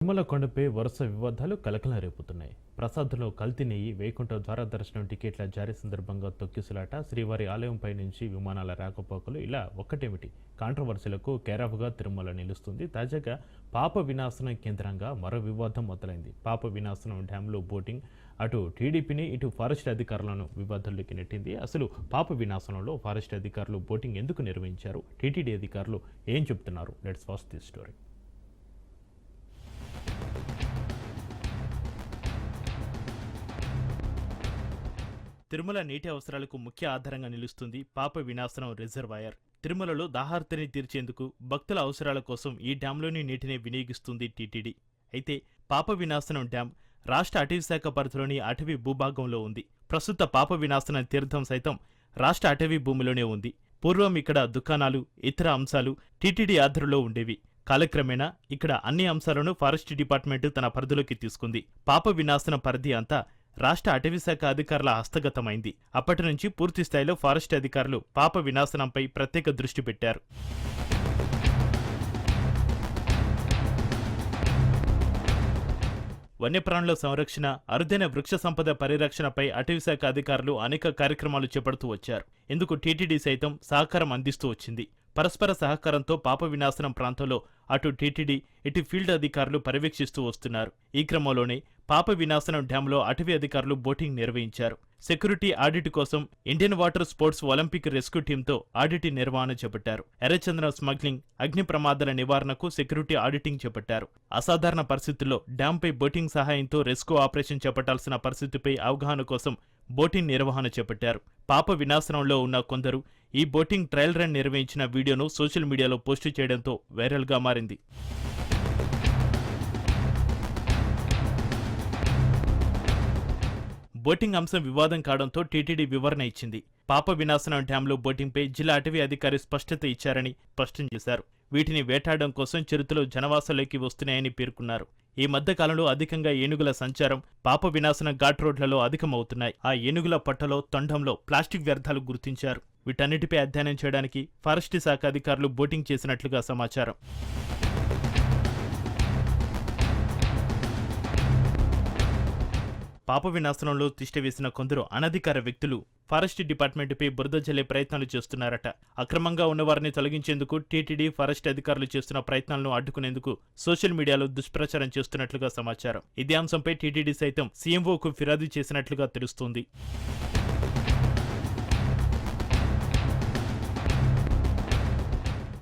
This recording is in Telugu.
తిరుమల కొండపై వరుస వివాదాలు కలకలం రేపుతున్నాయి. ప్రసాదంలో కల్తీ నెయ్యి, వైకుంఠ ద్వార దర్శనం టికెట్ల జారీ సందర్భంగా తొక్కిసలాట, శ్రీవారి ఆలయంపై నుంచి విమానాల రాకపోకలు ఇలా ఒక్కటేమిటి కాంట్రవర్సీలకు కేరాఫ్గా తిరుమల నిలుస్తుంది. తాజాగా పాప వినాశనం కేంద్రంగా మరో వివాదం మొదలైంది. పాప వినాశనం డ్యాంలో బోటింగ్ అటు టీడీపీని ఇటు ఫారెస్ట్ అధికారులను వివాదంలోకి నెట్టింది. అసలు పాప వినాశనంలో ఫారెస్ట్ అధికారులు బోటింగ్ ఎందుకు నిర్వహించారు? టీటీడీ అధికారులు ఏం చెబుతున్నారు? Let's watch this story. Tirumala నీటి అవసరాలకు ముఖ్య ఆధారంగా నిలుస్తుంది పాప వినాశనం రిజర్వాయర్. తిరుమలలో దాహార్తిని తీర్చేందుకు భక్తుల అవసరాల కోసం ఈ డ్యాంలోని నీటిని వినియోగిస్తుంది టీటీడీ. అయితే పాప వినాశనం డ్యాం రాష్ట్ర అటవీశాఖ పరిధిలోని అటవీ భూభాగంలో ఉంది. ప్రస్తుత పాప వినాశనం తీర్థం సైతం రాష్ట్ర అటవీ భూమిలోనే ఉంది. పూర్వం ఇక్కడ దుకాణాలు, ఇతర అంశాలు టీటీడీ ఆధ్వర్యంలో ఉండేవి. కాలక్రమేణా ఇక్కడ అన్ని అంశాలను ఫారెస్ట్ డిపార్ట్మెంట్ తన పరిధిలోకి తీసుకుంది. పాప వినాశనం పరిధి అంతా రాష్ట్ర అటవీశాఖ అధికారుల హస్తగతమైంది. అప్పటి నుంచి పూర్తి స్థాయిలో ఫారెస్ట్ అధికారులు పాప వినాశనంపై ప్రత్యేక దృష్టి పెట్టారు. వన్యప్రాణుల సంరక్షణ, అరుదైన వృక్ష సంపద పరిరక్షణపై అటవీశాఖ అధికారులు అనేక కార్యక్రమాలు చేపడుతూ వచ్చారు. ఇందుకు టీటీడీ సైతం సహకారం అందిస్తూ వచ్చింది. పరస్పర సహకారంతో పాప వినాశనం ప్రాంతంలో అటు టీటీడీ, ఇటు ఫీల్డ్ అధికారులు పర్యవేక్షిస్తూ వస్తున్నారు. ఈ క్రమంలోనే పాప వినాశనం డ్యాంలో అటవీ అధికారులు బోటింగ్ నిర్వహించారు. సెక్యూరిటీ ఆడిట్ కోసం Indian water sports Olympic rescue టీంతో ఆడిట్ నిర్వహణ చేపట్టారు. ఎర్రచందనం స్మగ్లింగ్, అగ్ని ప్రమాదాల నివారణకు సెక్యూరిటీ ఆడిటింగ్ చేపట్టారు. అసాధారణ పరిస్థితుల్లో డ్యాంపై బోటింగ్ సహాయంతో రెస్క్యూ ఆపరేషన్ చేపట్టాల్సిన పరిస్థితిపై అవగాహన కోసం బోటింగ్ నిర్వహణ చేపట్టారు. పాప వినాశనంలో ఉన్న కొందరు ఈ బోటింగ్ ట్రయల్ రన్ నిర్వహించిన వీడియోను సోషల్ మీడియాలో పోస్టు చేయడంతో వైరల్గా మారింది. బోటింగ్ అంశం వివాదం కావడంతో టీటీడీ వివరణ ఇచ్చింది. పాప వినాశనం డ్యాంలో బోటింగ్పై జిల్లా అటవీ అధికారి స్పష్టత ఇచ్చారని స్పష్టం చేశారు. వీటిని వేటాడడం కోసం చిరుతలు జనవాసాల్లోకి వస్తున్నాయని పేర్కొన్నారు. ఈ మధ్య కాలంలో అధికంగా ఏనుగుల సంచారం పాప వినాశనం ఘాట్ రోడ్లలో అధికమవుతున్నాయి. ఆ ఏనుగుల పట్టలో, తొండంలో ప్లాస్టిక్ వ్యర్థాలు గుర్తించారు. వీటన్నిటిపై అధ్యయనం చేయడానికి ఫారెస్ట్ శాఖ అధికారులు బోటింగ్ చేసినట్లుగా సమాచారం. పాప వినాశనంలో తిష్టవేసిన కొందరు అనధికార వ్యక్తులు ఫారెస్ట్ డిపార్ట్మెంట్పై బురద జల్లే ప్రయత్నాలు చేస్తున్నారట. అక్రమంగా ఉన్నవారిని తొలగించేందుకు టీటీడీ, ఫారెస్ట్ అధికారులు చేస్తున్న ప్రయత్నాలను అడ్డుకునేందుకు సోషల్ మీడియాలో దుష్ప్రచారం చేస్తున్నట్లుగా సమాచారం. ఇదే అంశంపై టీటీడీ సైతం సీఎంఓకు ఫిర్యాదు చేసినట్లుగా తెలుస్తోంది.